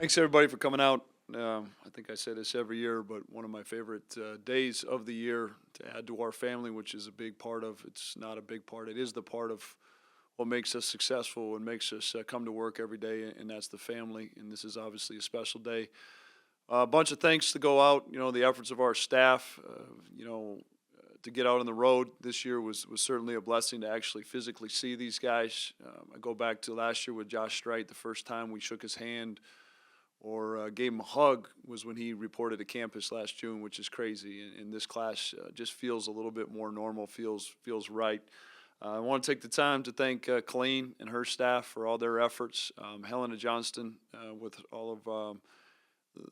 Thanks everybody for coming out. I think I say this every year, but one of my favorite days of the year to add to our family, which is a big part of. It's not a big part. It is the part of what makes us successful and makes us come to work every day, and that's the family. And this is obviously a special day. A bunch of thanks to go out. The efforts of our staff. To get out on the road this year was certainly a blessing to actually physically see these guys. I go back to last year with Josh Strite. The first time we shook his hand or gave him a hug was when he reported to campus last June, which is crazy. And this class just feels a little bit more normal, feels right. I want to take the time to thank Colleen and her staff for all their efforts. Helena Johnston with all of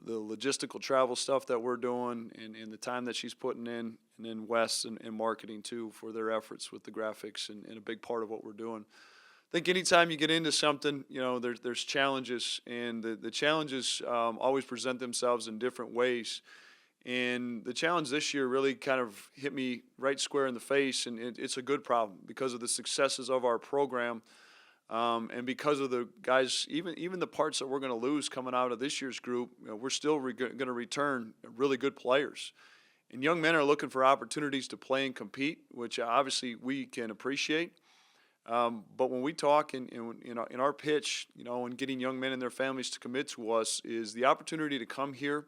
the logistical travel stuff that we're doing and the time that she's putting in, and then Wes and marketing too for their efforts with the graphics and a big part of what we're doing. I think anytime you get into something, there's challenges, and the challenges always present themselves in different ways. And the challenge this year really kind of hit me right square in the face, and it's a good problem because of the successes of our program, and because of the guys, even the parts that we're going to lose coming out of this year's group, we're still going to return really good players. And young men are looking for opportunities to play and compete, which obviously we can appreciate. But when we talk in our pitch, and getting young men and their families to commit to us is the opportunity to come here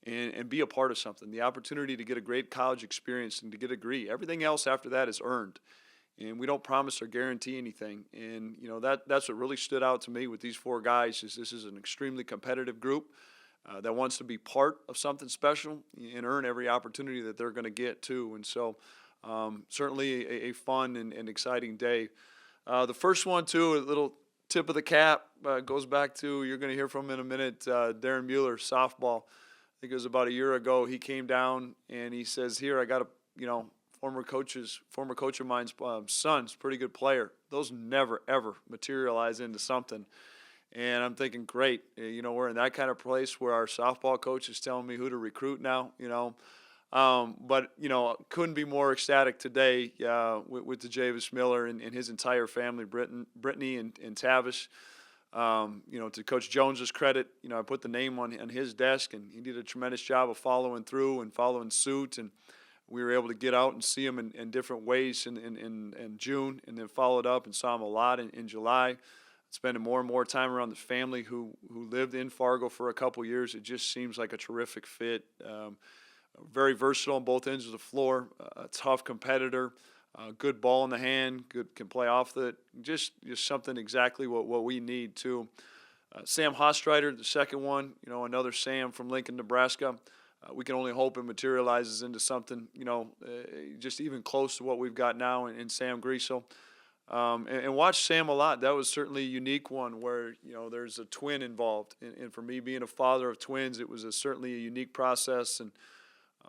and be a part of something, the opportunity to get a great college experience and to get a degree. Everything else after that is earned, and we don't promise or guarantee anything. And, that's what really stood out to me with these four guys is this is an extremely competitive group that wants to be part of something special and earn every opportunity that they're going to get too. And so certainly a fun and exciting day. The first one, too, a little tip of the cap, goes back to, you're going to hear from him in a minute, Darren Mueller, softball. I think it was about a year ago. He came down and he says, here, I got a, former coach of mine's son's pretty good player. Those never, ever materialize into something. And I'm thinking, great, we're in that kind of place where our softball coach is telling me who to recruit now, But couldn't be more ecstatic today with Tajavis Miller and his entire family, Brittany and Tavis. To Coach Jones's credit, I put the name on his desk, and he did a tremendous job of following through and following suit. And we were able to get out and see him in different ways in June, and then followed up and saw him a lot in July. Spending more and more time around the family who lived in Fargo for a couple years. It just seems like a terrific fit. Very versatile on both ends of the floor, a tough competitor, good ball in the hand, can play off the just something exactly what we need too. Sam Hastreiter, the second one, another Sam from Lincoln, Nebraska. We can only hope it materializes into something, just even close to what we've got now in Sam Griesel. And watch Sam a lot. That was certainly a unique one where, there's a twin involved. And for me, being a father of twins, it was certainly a unique process. And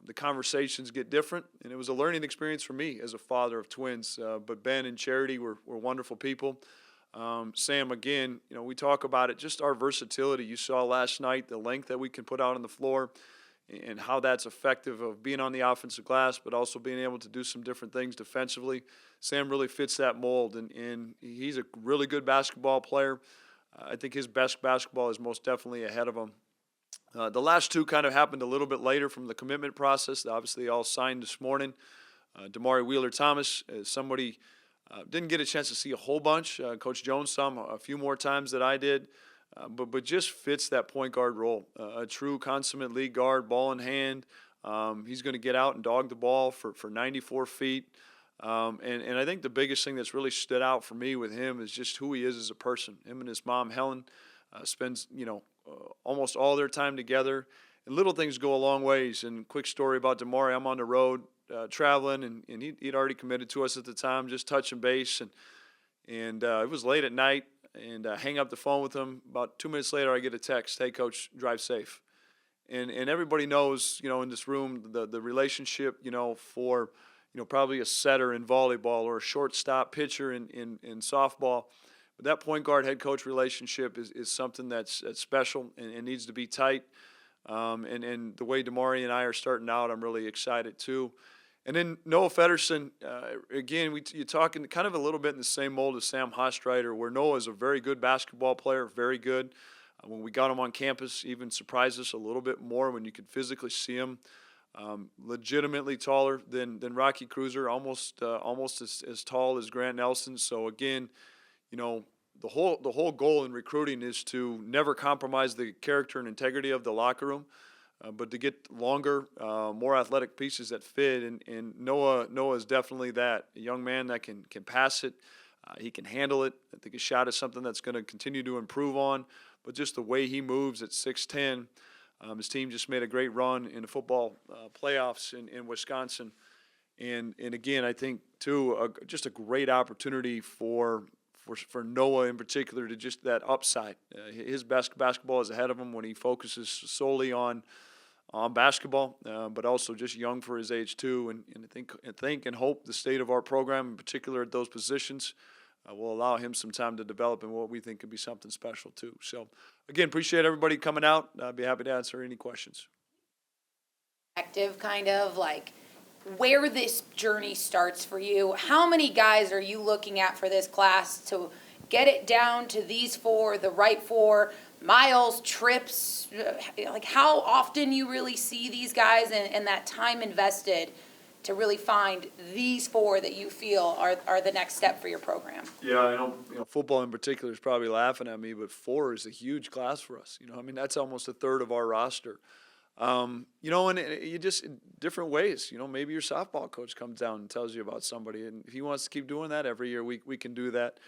the conversations get different. And it was a learning experience for me as a father of twins. But Ben and Charity were wonderful people. Sam, again, we talk about it, just our versatility. You saw last night the length that we can put out on the floor and how that's effective of being on the offensive glass, but also being able to do some different things defensively. Sam really fits that mold, and he's a really good basketball player. I think his best basketball is most definitely ahead of him. The last two kind of happened a little bit later from the commitment process. They obviously all signed this morning. Damari Wheeler-Thomas is somebody didn't get a chance to see a whole bunch. Coach Jones saw him a few more times than I did. But just fits that point guard role, a true consummate league guard, ball in hand. He's going to get out and dog the ball for 94 feet. And I think the biggest thing that's really stood out for me with him is just who he is as a person. Him and his mom, Helen, spends, almost all their time together. And little things go a long ways. And quick story about Damari, I'm on the road traveling, and he'd already committed to us at the time, just touching base. And it was late at night. And hang up the phone with him. About 2 minutes later, I get a text, hey, Coach, drive safe. And everybody knows, in this room, the relationship, for, probably a setter in volleyball or a shortstop pitcher in softball. But that point guard head coach relationship is something that's special and needs to be tight. And the way Damari and I are starting out, I'm really excited too. And then Noah Feddersen, again, you're talking kind of a little bit in the same mold as Sam Hastreiter, where Noah is a very good basketball player, very good. When we got him on campus, even surprised us a little bit more when you could physically see him. Legitimately taller than Rocky Cruiser, almost as tall as Grant Nelson. So again, you know, the whole goal in recruiting is to never compromise the character and integrity of the locker room, but to get longer, more athletic pieces that fit. And Noah is definitely that, a young man that can pass it. He can handle it. I think his shot is something that's going to continue to improve on. But just the way he moves at 6'10", his team just made a great run in the football playoffs in Wisconsin. And again, I think, too, just a great opportunity for Noah in particular to just that upside. His best basketball is ahead of him when he focuses solely on basketball, but also just young for his age, too. And I think and hope the state of our program, in particular at those positions, will allow him some time to develop in what we think could be something special, too. So, again, appreciate everybody coming out. I'd be happy to answer any questions. Active kind of like where this journey starts for you. How many guys are you looking at for this class to get it down to these four, the right four, miles, trips, like how often you really see these guys and that time invested to really find these four that you feel are the next step for your program? Yeah, I know, football in particular is probably laughing at me, but 4 is a huge class for us. I mean, that's almost a third of our roster. And you just in different ways. Maybe your softball coach comes down and tells you about somebody, and if he wants to keep doing that every year, we can do that.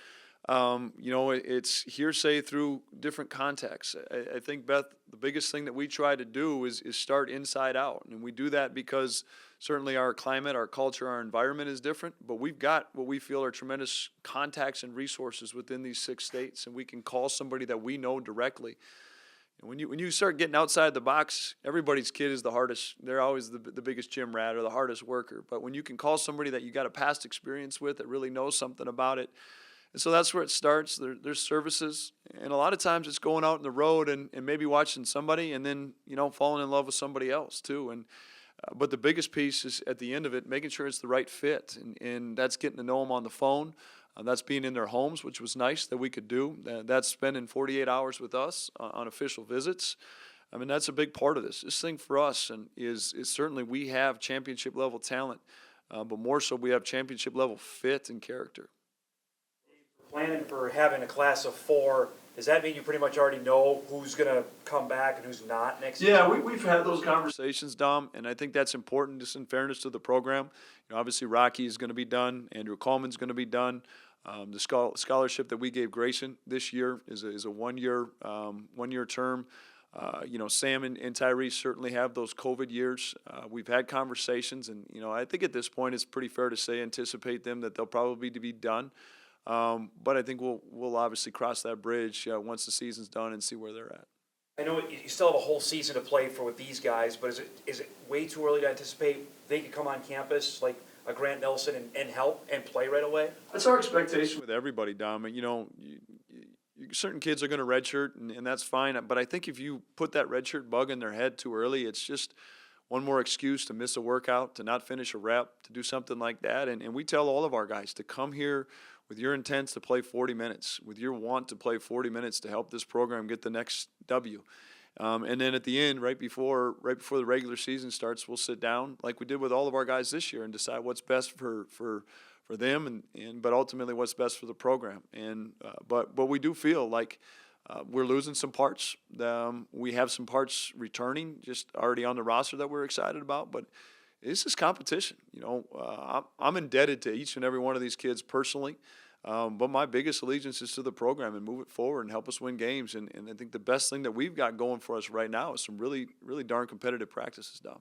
It's hearsay through different contexts. I think, Beth, the biggest thing that we try to do is start inside out, and we do that because certainly our climate, our culture, our environment is different, but we've got what we feel are tremendous contacts and resources within these 6 states, and we can call somebody that we know directly. And when you start getting outside the box, everybody's kid is the hardest. They're always the biggest gym rat or the hardest worker. But when you can call somebody that you got a past experience with that really knows something about it, and so that's where it starts. There's services, and a lot of times it's going out on the road and maybe watching somebody and then, falling in love with somebody else too. And but the biggest piece is at the end of it, making sure it's the right fit, and that's getting to know them on the phone. That's being in their homes, which was nice that we could do. That's spending 48 hours with us on official visits. I mean, that's a big part of this. This thing for us is certainly we have championship-level talent, but more so we have championship-level fit and character. Planning for having a class of 4, does that mean you pretty much already know who's going to come back and who's not next year? Yeah, we've had those conversations, Dom, and I think that's important just in fairness to the program. Obviously Rocky is going to be done. Andrew Coleman's going to be done. The scholarship that we gave Grayson this year is a one-year term. Sam and Tyrese certainly have those COVID years. We've had conversations, and I think at this point it's pretty fair to say anticipate them that they'll probably be done. But I think we'll obviously cross that bridge once the season's done and see where they're at. I know you still have a whole season to play for with these guys, but is it way too early to anticipate they could come on campus like a Grant Nelson and help and play right away? That's our expectation with everybody, Dom. Certain kids are going to redshirt, and that's fine. But I think if you put that redshirt bug in their head too early, it's just one more excuse to miss a workout, to not finish a rep, to do something like that. And we tell all of our guys to come here with your intent to play 40 minutes, with your want to play 40 minutes to help this program get the next W. And then at the end, right before the regular season starts, we'll sit down like we did with all of our guys this year and decide what's best for them but ultimately what's best for the program. And but we do feel like we're losing some parts. We have some parts returning just already on the roster that we're excited about, but this is competition. I'm indebted to each and every one of these kids personally. But my biggest allegiance is to the program and move it forward and help us win games. And I think the best thing that we've got going for us right now is some really, really darn competitive practices, Dom.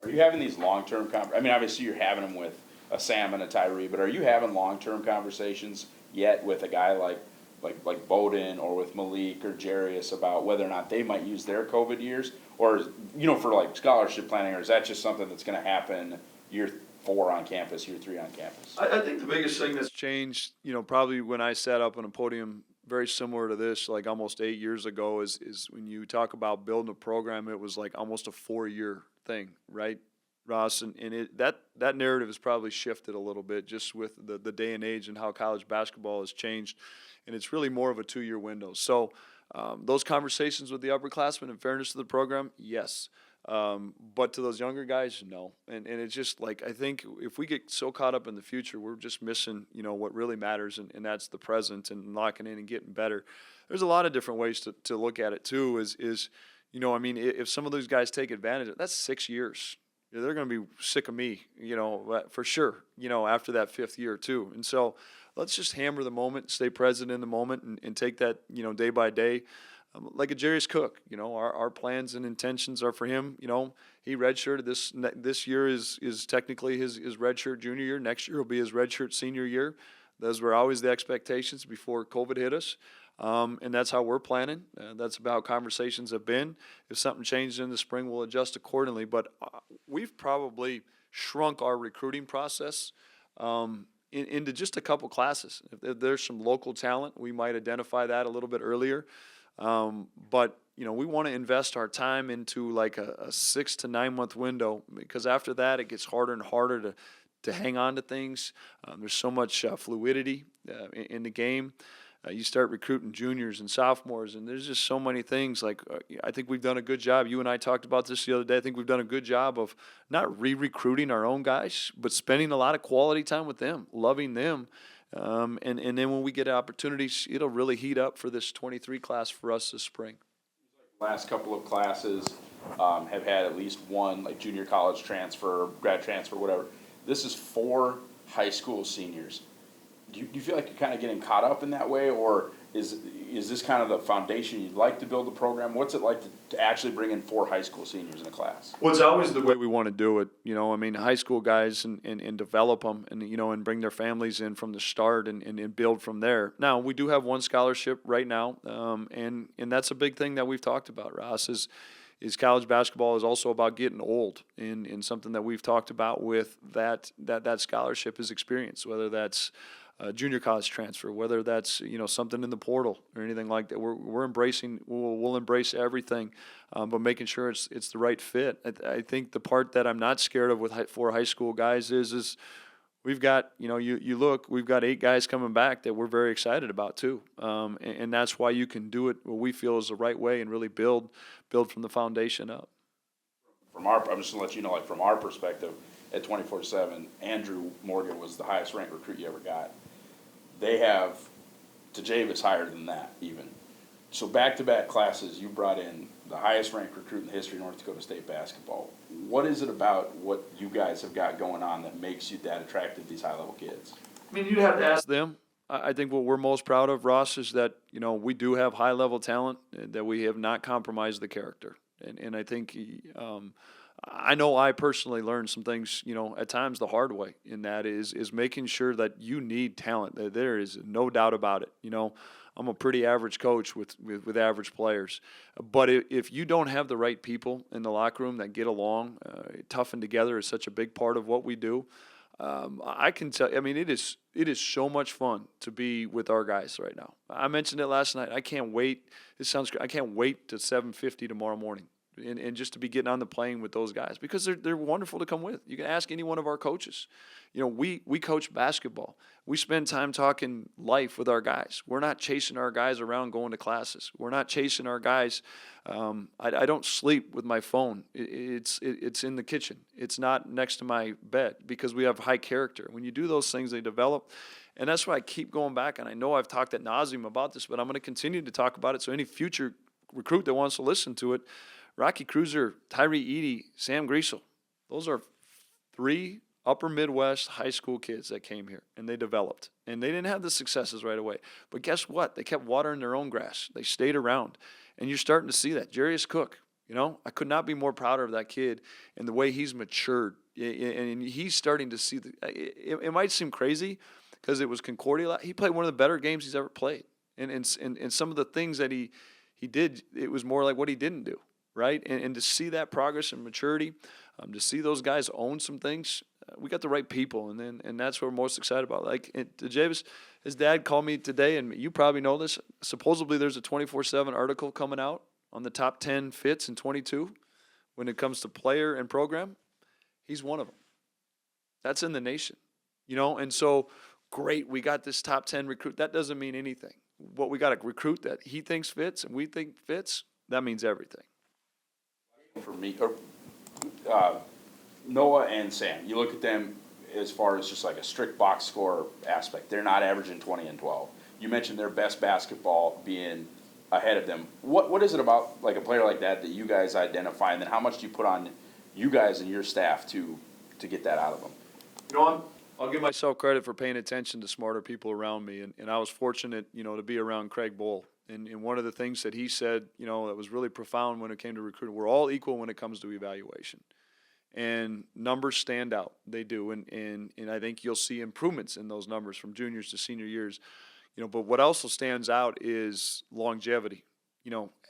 Are you having these long-term I mean, obviously you're having them with a Sam and a Tyree, but are you having long-term conversations yet with a guy like Bowden or with Malik or Jarius about whether or not they might use their COVID years? Or, for like scholarship planning, or is that just something that's going to happen year 4 on campus, year 3 on campus? I think the biggest thing that's changed, probably when I sat up on a podium very similar to this, like almost 8 years ago, is when you talk about building a program, it was like almost a 4-year thing, right, Ross? And that narrative has probably shifted a little bit just with the day and age and how college basketball has changed, and it's really more of a 2-year window. So Those conversations with the upperclassmen, in fairness to the program, yes. But to those younger guys, no. And it's just like, I think if we get so caught up in the future, we're just missing, what really matters, and that's the present and locking in and getting better. There's a lot of different ways to look at it too, if some of those guys take advantage of it, that's 6 years. They're going to be sick of me, for sure, after that 5th year too. And so let's just hammer the moment, stay present in the moment, and take that, day by day. Like a Jarius Cook, our plans and intentions are for him. He redshirted this year is technically his redshirt junior year. Next year will be his redshirt senior year. Those were always the expectations before COVID hit us. And that's how we're planning. That's about how conversations have been. If something changes in the spring, we'll adjust accordingly. But we've probably shrunk our recruiting process into just a couple classes. If there's some local talent, we might identify that a little bit earlier. But we want to invest our time into like a 6 to 9 month window, because after that it gets harder and harder to hang on to things. There's so much fluidity in the game. You start recruiting juniors and sophomores, and there's just so many things. Like I think we've done a good job. You and I talked about this the other day. I think we've done a good job of not re-recruiting our own guys, but spending a lot of quality time with them, loving them. And then when we get opportunities, it'll really heat up for this 23 class for us this spring. Last couple of classes have had at least one like junior college transfer, grad transfer, whatever. This is 4 high school seniors. Do you feel like you're kind of getting caught up in that way, or is this kind of the foundation you'd like to build the program? What's it like to actually bring in 4 high school seniors in a class? Well, it's always the way we want to do it. High school guys and develop them and bring their families in from the start and build from there. Now, we do have one scholarship right now, and that's a big thing that we've talked about, Ross, is college basketball is also about getting old, and something that we've talked about with that scholarship is experience, whether that's junior college transfer, whether that's something in the portal or anything like that. We're embracing. We'll embrace everything, but making sure it's the right fit. I think the part that I'm not scared of with 4 high school guys is we've got we've got 8 guys coming back that we're very excited about too, and that's why you can do it what we feel is the right way and really build from the foundation up. I'm just gonna let you know, like from our perspective at 24/7, Andrew Morgan was the highest ranked recruit you ever got. They have Tajavis higher than that even. So back-to-back classes, you brought in the highest ranked recruit in the history of North Dakota State basketball. What is it about what you guys have got going on that makes you that attractive to these high-level kids? You'd have to ask them. I think what we're most proud of, Ross, is that we do have high-level talent, that we have not compromised the character. And I think I know I personally learned some things, at times the hard way, and that is making sure that you need talent. There is no doubt about it. I'm a pretty average coach with average players. But if you don't have the right people in the locker room that get along, toughen together is such a big part of what we do. I can tell, it is so much fun to be with our guys right now. I mentioned it last night. I can't wait. I can't wait to 7:50 tomorrow morning. And just to be getting on the plane with those guys, because they're wonderful to come with. You can ask any one of our coaches. We coach basketball. We spend time talking life with our guys. We're not chasing our guys around going to classes. We're not chasing our guys. I don't sleep with my phone. It's in the kitchen. It's not next to my bed, because we have high character. When you do those things, they develop. And that's why I keep going back. And I know I've talked ad nauseum about this, but I'm going to continue to talk about it. So any future recruit that wants to listen to it, Rocky Cruiser, Tyree Edey, Sam Griesel, those are 3 upper Midwest high school kids that came here, and they developed. And they didn't have the successes right away. But guess what? They kept watering their own grass. They stayed around. And you're starting to see that. Jarius Cook, I could not be more prouder of that kid and the way he's matured. And he's starting to see it might seem crazy because it was Concordia. He played one of the better games he's ever played. And some of the things that he did, it was more like what he didn't do. Right? And to see that progress and maturity, to see those guys own some things, we got the right people, and that's what we're most excited about. Like Tajavis, his dad called me today, and you probably know this. Supposedly there's a 24/7 article coming out on the top 10 fits in 22 when it comes to player and program. He's one of them. That's in the nation, and so great, we got this top 10 recruit. That doesn't mean anything. what we got to recruit that he thinks fits and we think fits, that means everything. For me, Noah and Sam, you look at them as far as just like a strict box score aspect. They're not averaging 20 and 12. You mentioned their best basketball being ahead of them. What is it about like a player like that you guys identify, and then how much do you put on you guys and your staff to get that out of them? You know, I'll give myself credit for paying attention to smarter people around me, and I was fortunate, to be around Craig Bull. And one of the things that he said, that was really profound when it came to recruiting, we're all equal when it comes to evaluation. And numbers stand out. They do. And I think you'll see improvements in those numbers from juniors to senior years. But what also stands out is longevity.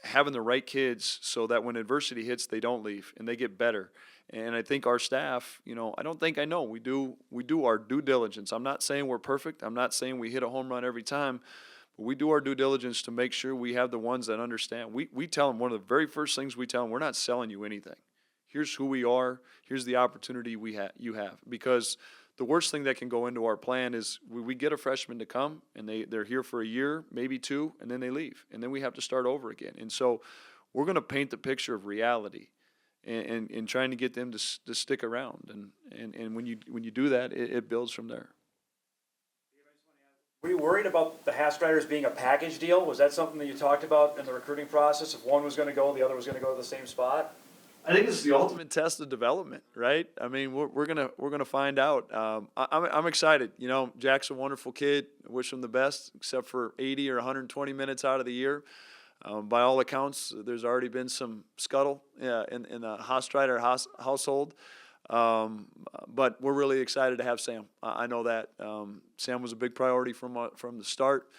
Having the right kids so that when adversity hits, they don't leave and they get better. And I think our staff, we do our due diligence. I'm not saying we're perfect. I'm not saying we hit a home run every time. But we do our due diligence to make sure we have the ones that understand. We tell them, one of the very first things we tell them, we're not selling you anything. Here's who we are. Here's the opportunity you have. Because the worst thing that can go into our plan is we get a freshman to come, and they're here for a year, maybe two, and then they leave. And then we have to start over again. And so we're going to paint the picture of reality and trying to get them to stick around. And when you do that, it builds from there. Were you worried about the Hastreiters being a package deal? Was that something that you talked about in the recruiting process? If one was going to go, the other was going to go to the same spot? I think it's the ultimate test of development, right? I mean, we're gonna find out. I'm excited. Jack's a wonderful kid. I wish him the best, except for 80 or 120 minutes out of the year. By all accounts, there's already been some scuttle in the Hastreiter household. But we're really excited to have Sam. I know that Sam was a big priority from the start,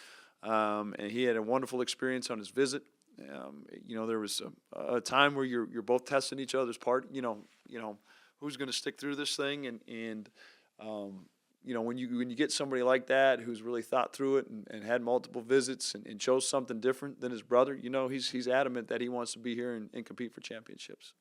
and he had a wonderful experience on his visit. There was a time where you're both testing each other's part. Who's going to stick through this thing, and when you get somebody like that who's really thought through it and had multiple visits and chose something different than his brother, he's adamant that he wants to be here and compete for championships.